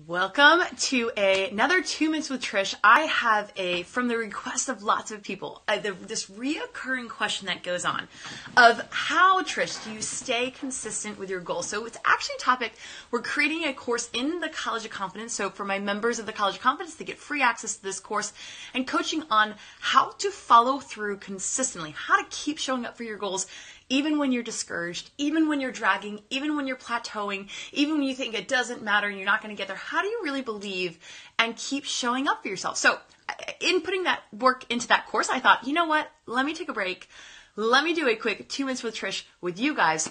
Welcome to another 2 Minutes with Trish. I have from the request of lots of people, this reoccurring question that goes on of how, Trish, do you stay consistent with your goals? So it's actually a topic, we're creating a course in the College of Confidence. So for my members of the College of Confidence, they get free access to this course and coaching on how to follow through consistently, how to keep showing up for your goals, even when you're discouraged, even when you're dragging, even when you're plateauing, even when you think it doesn't matter and you're not going to get there. How do you really believe and keep showing up for yourself? So in putting that work into that course, I thought, you know what? Let me take a break. Let me do a quick 2 minutes with Trish with you guys.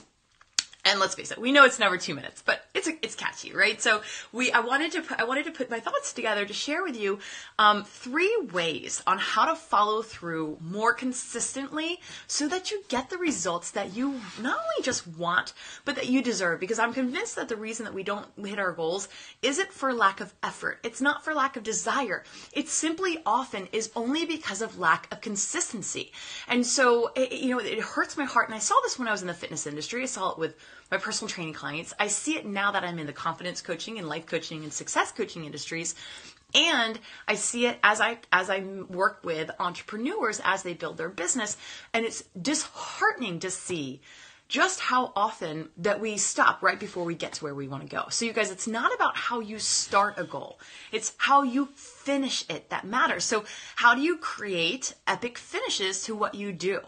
And let's face it, we know it's never 2 minutes, but it's catchy, right? So I wanted to put my thoughts together to share with you 3 ways on how to follow through more consistently so that you get the results that you not only just want, but that you deserve. Because I'm convinced that the reason that we don't hit our goals isn't for lack of effort. It's not for lack of desire. It simply often is only because of lack of consistency. And so, it hurts my heart. And I saw this when I was in the fitness industry. I saw it with my personal training clients. I see it now that I'm in the confidence coaching and life coaching and success coaching industries. And I see it as I work with entrepreneurs as they build their business. And it's disheartening to see just how often that we stop right before we get to where we want to go. So you guys, it's not about how you start a goal. It's how you finish it that matters. So how do you create epic finishes to what you do?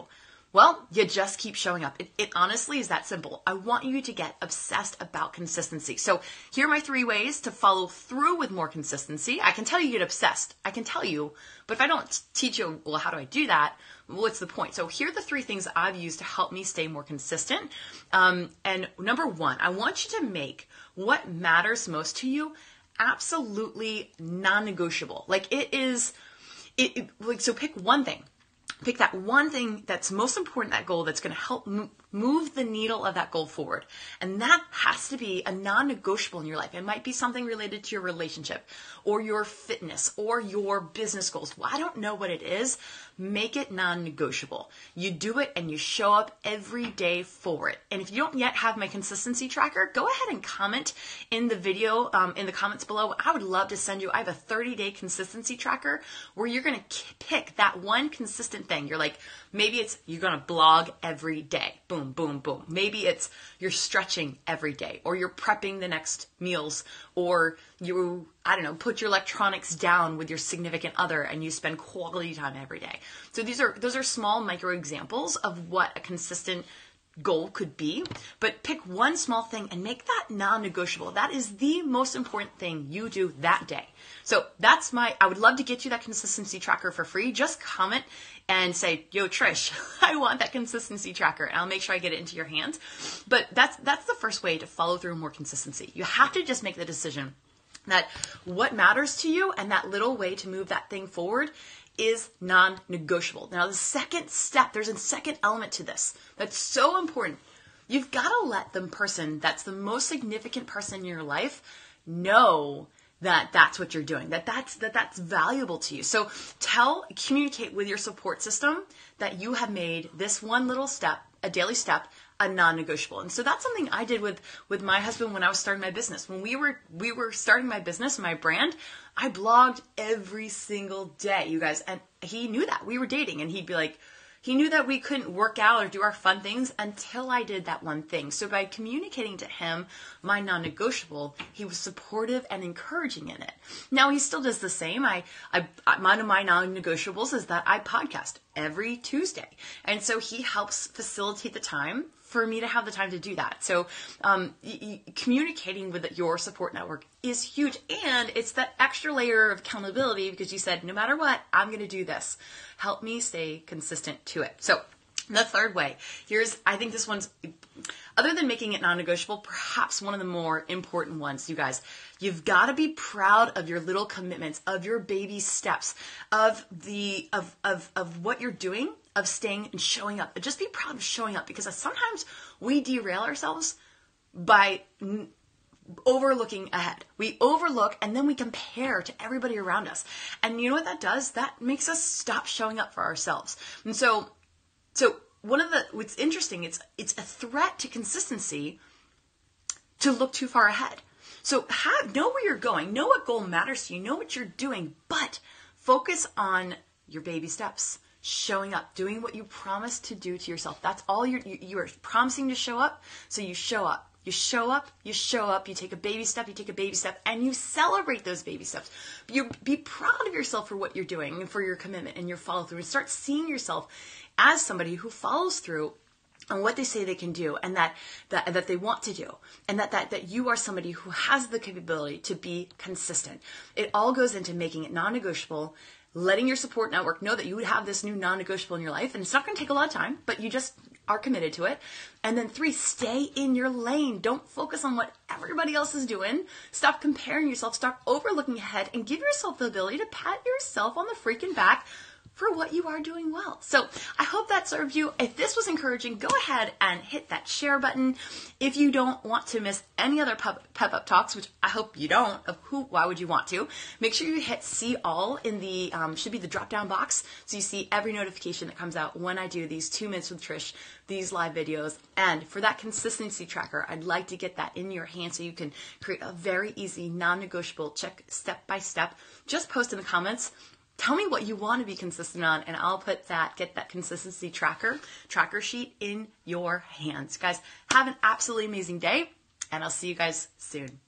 Well, you just keep showing up. It honestly is that simple. I want you to get obsessed about consistency. So here are my 3 ways to follow through with more consistency. I can tell you get obsessed. I can tell you, but if I don't teach you, well, how do I do that? What's the point? So here are the 3 things I've used to help me stay more consistent. And number 1, I want you to make what matters most to you absolutely non-negotiable. Like so pick one thing. Pick that one thing that's most important, that goal that's going to help move the needle of that goal forward. And that has to be a non-negotiable in your life. It might be something related to your relationship or your fitness or your business goals. Well, I don't know what it is. Make it non-negotiable. You do it and you show up every day for it. And if you don't yet have my consistency tracker, go ahead and comment in the video, in the comments below. I would love to send you, I have a 30-day consistency tracker where you're going to pick that one consistent thing. You're like, maybe it's you're going to blog every day. Boom, boom, boom. Maybe it's you're stretching every day, or you're prepping the next meals, or you, put your electronics down with your significant other and you spend quality time every day. So those are small micro examples of what a consistent goal could be, but pick one small thing and make that non-negotiable. That is the most important thing you do that day. So I would love to get you that consistency tracker for free. Just comment and say, yo, Trish, I want that consistency tracker, and I'll make sure I get it into your hands. But that's the first way to follow through more consistency. You have to just make the decision that what matters to you and that little way to move that thing forward is non-negotiable. Now, the second step, there's a second element to this that's so important. You've got to let the person that's the most significant person in your life know that that's what you're doing, that's valuable to you. So communicate with your support system that you have made this one little step, a daily step, a non-negotiable. And so that's something I did with my husband when I was starting my business. When we were starting my business, my brand, I blogged every single day, you guys. And he knew that. We were dating, and he'd be like, he knew that we couldn't work out or do our fun things until I did that one thing. So by communicating to him my non-negotiable, he was supportive and encouraging in it. Now he still does the same. One of my non-negotiables is that I podcast every Tuesday. And so he helps facilitate the time for me to have the time to do that. So communicating with your support network is huge. And it's that extra layer of accountability because you said, no matter what, I'm going to do this. Help me stay consistent to it. So the third way, I think this one's, other than making it non-negotiable, perhaps one of the more important ones, you guys. You've got to be proud of your little commitments, of your baby steps, of what you're doing, of staying and showing up. Just be proud of showing up, because sometimes we derail ourselves by overlooking ahead. We overlook and then we compare to everybody around us. And you know what that does? That makes us stop showing up for ourselves. And so what's interesting, it's a threat to consistency to look too far ahead. So know where you're going, know what goal matters to you, know what you're doing, but focus on your baby steps. Showing up, doing what you promised to do to yourself. That's all you are promising to show up. So you show up. You show up, you show up, you take a baby step, and you celebrate those baby steps. You be proud of yourself for what you're doing and for your commitment and your follow through, and start seeing yourself as somebody who follows through on what they say they can do and that they want to do, and that you are somebody who has the capability to be consistent. It all goes into making it non-negotiable, letting your support network know that you have this new non-negotiable in your life, and it's not going to take a lot of time, but you just are committed to it. And then 3, stay in your lane. Don't focus on what everybody else is doing. Stop comparing yourself. Stop overlooking ahead, and give yourself the ability to pat yourself on the freaking back for what you are doing well. So I hope that served you. If this was encouraging, go ahead and hit that share button. If you don't want to miss any other Pep Up Talks, which I hope you don't, why would you want to? Make sure you hit see all in the, should be the drop down box, so you see every notification that comes out when I do these 2 Minutes with Trish, these live videos. And for that consistency tracker, I'd like to get that in your hand so you can create a very easy, non-negotiable check step by step. Just post in the comments. Tell me what you want to be consistent on, and I'll get that consistency tracker sheet in your hands. Guys, have an absolutely amazing day, and I'll see you guys soon.